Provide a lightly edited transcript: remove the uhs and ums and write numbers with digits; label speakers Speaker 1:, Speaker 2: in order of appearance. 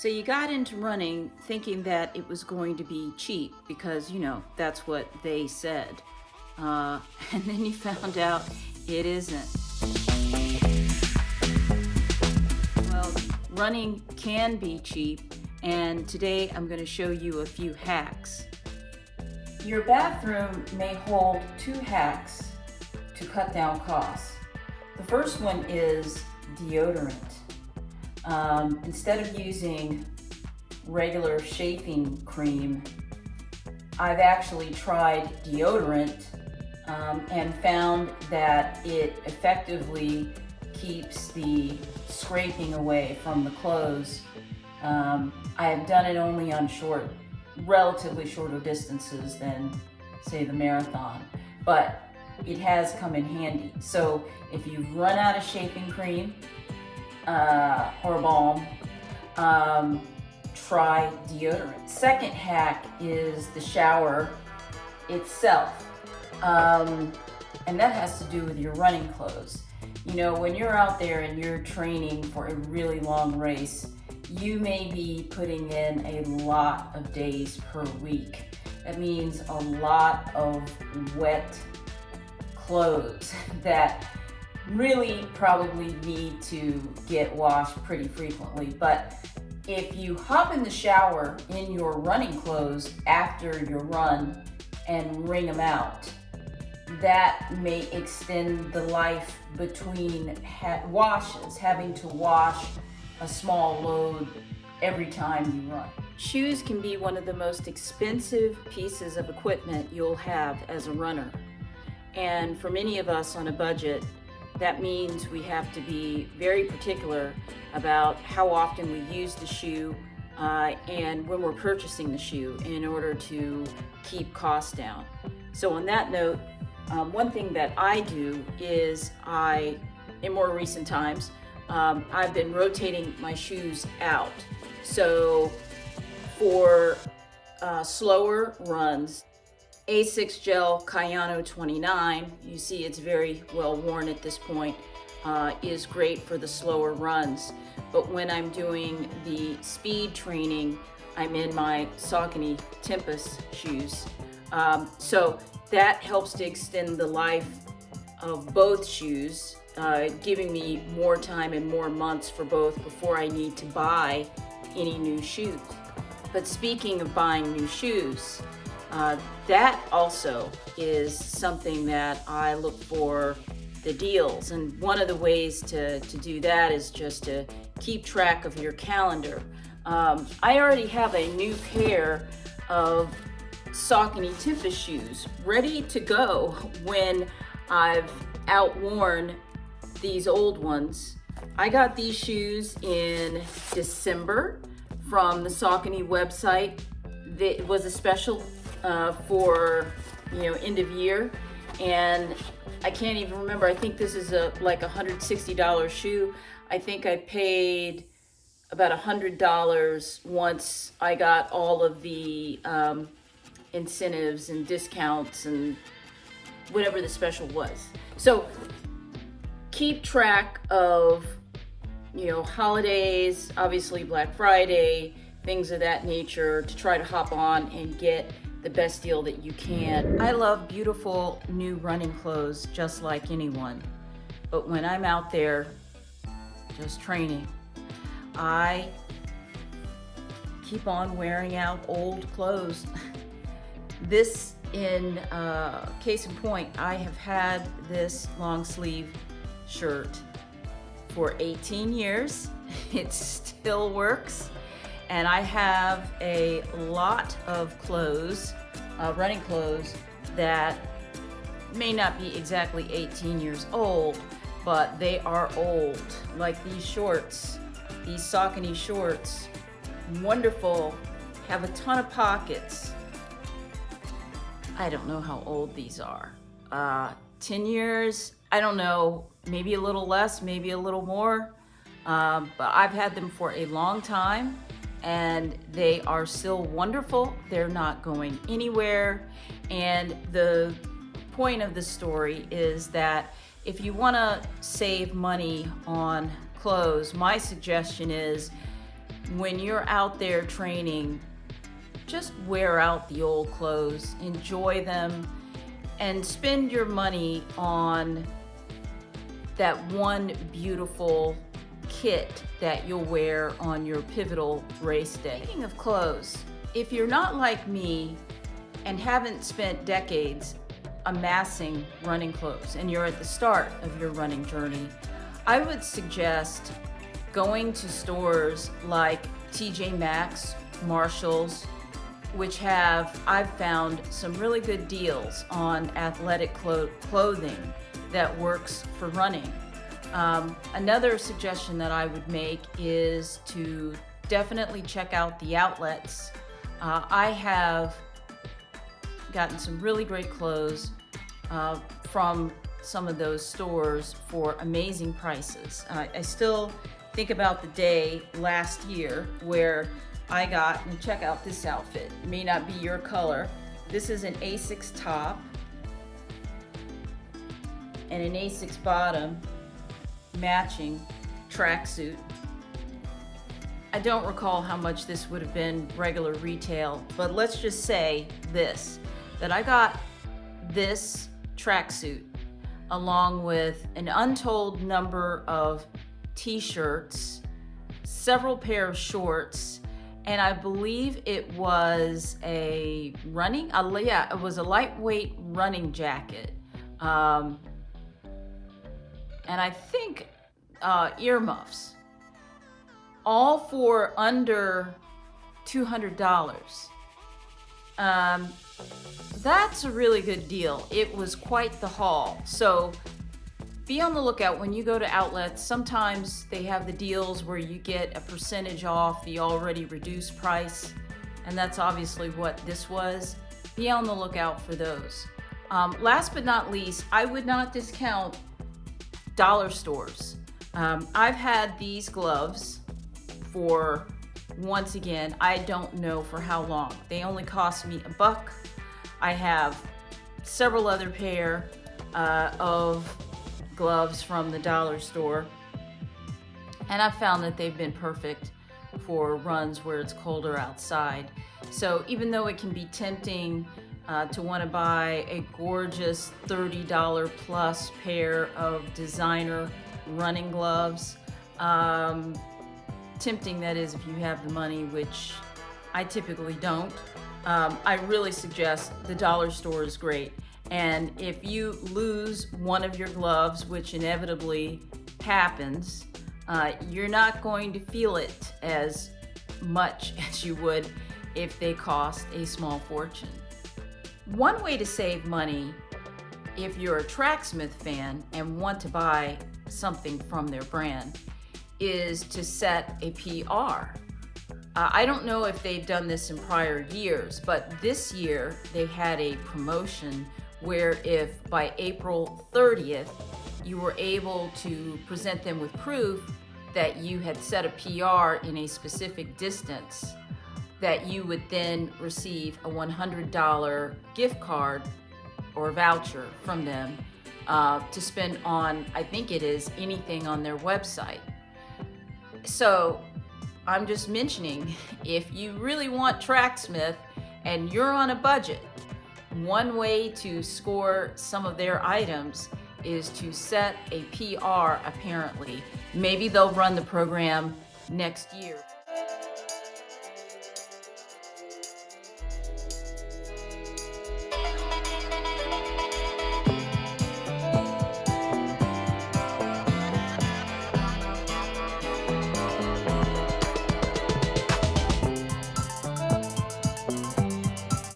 Speaker 1: So you got into running thinking that it was going to be cheap because, that's what they said. And then you found out it isn't. Well, running can be cheap, and today I'm going to show you a few hacks. Your bathroom may hold 2 hacks to cut down costs. The first one is deodorant. Instead of using regular shaving cream, I've actually tried deodorant and found that it effectively keeps the scraping away from the clothes. I have done it only on relatively shorter distances than, say, the marathon, but it has come in handy. So if you've run out of shaving cream or balm, try deodorant. Second hack is the shower itself, and that has to do with your running clothes. When you're out there and you're training for a really long race, you may be putting in a lot of days per week. That means a lot of wet clothes that really probably need to get washed pretty frequently. But if you hop in the shower in your running clothes after your run and wring them out, that may extend the life between washes, having to wash a small load every time you run. Shoes can be one of the most expensive pieces of equipment you'll have as a runner. And for many of us on a budget, that means we have to be very particular about how often we use the shoe and when we're purchasing the shoe in order to keep costs down. So on that note, one thing that I do is in more recent times, I've been rotating my shoes out. So for slower runs, A6 Gel Cayano 29, you see it's very well worn at this point, is great for the slower runs. But when I'm doing the speed training, I'm in my Saucony Tempest shoes. So that helps to extend the life of both shoes, giving me more time and more months for both before I need to buy any new shoes. But speaking of buying new shoes, that also is something that I look for the deals. And one of the ways to do that is just to keep track of your calendar. I already have a new pair of Saucony Tempest shoes ready to go when I've outworn these old ones. I got these shoes in December from the Saucony website. It was a special for end of year, and I can't even remember. I think this is like $160 shoe. I think I paid about $100 once I got all of the incentives and discounts and whatever the special was. So keep track of holidays, obviously Black Friday, things of that nature, to try to hop on and get the best deal that you can. I love beautiful new running clothes just like anyone, but when I'm out there just training, I keep on wearing out old clothes. This, in case in point, I have had this long sleeve shirt for 18 years. It still works. And I have a lot of clothes, running clothes, that may not be exactly 18 years old, but they are old. Like these shorts, these Saucony shorts, wonderful, have a ton of pockets. I don't know how old these are. 10 years, I don't know, maybe a little less, maybe a little more. But I've had them for a long time, and they are still wonderful. They're not going anywhere. And the point of the story is that if you want to save money on clothes, my suggestion is when you're out there training, just wear out the old clothes, enjoy them, and spend your money on that one beautiful kit that you'll wear on your pivotal race day. Speaking of clothes, if you're not like me and haven't spent decades amassing running clothes and you're at the start of your running journey, I would suggest going to stores like TJ Maxx, Marshalls, which I've found some really good deals on athletic clothing that works for running. Another suggestion that I would make is to definitely check out the outlets. I have gotten some really great clothes from some of those stores for amazing prices. I still think about the day last year where I got, and check out this outfit. It may not be your color. This is an Asics top and an Asics bottom, matching tracksuit. I don't recall how much this would have been regular retail, but let's just say this, that I got this tracksuit along with an untold number of t-shirts, several pair of shorts, and I believe it was it was a lightweight running jacket. And I think earmuffs, all for under $200. That's a really good deal. It was quite the haul. So be on the lookout when you go to outlets. Sometimes they have the deals where you get a percentage off the already reduced price, and that's obviously what this was. Be on the lookout for those. Last but not least, I would not discount dollar stores. I've had these gloves for, once again, I don't know for how long. They only cost me $1. I have several other pair of gloves from the dollar store, and I've found that they've been perfect for runs where it's colder outside. So even though it can be tempting to want to buy a gorgeous $30 plus pair of designer running gloves, tempting that is if you have the money, which I typically don't, I really suggest the dollar store is great. And if you lose one of your gloves, which inevitably happens, you're not going to feel it as much as you would if they cost a small fortune. One way to save money, if you're a Tracksmith fan and want to buy something from their brand, is to set a PR. I don't know if they've done this in prior years, but this year they had a promotion where if by April 30th you were able to present them with proof that you had set a PR in a specific distance, that you would then receive a $100 gift card or voucher from them to spend on, I think it is, anything on their website. So I'm just mentioning, if you really want Tracksmith and you're on a budget, one way to score some of their items is to set a PR, apparently. Maybe they'll run the program next year.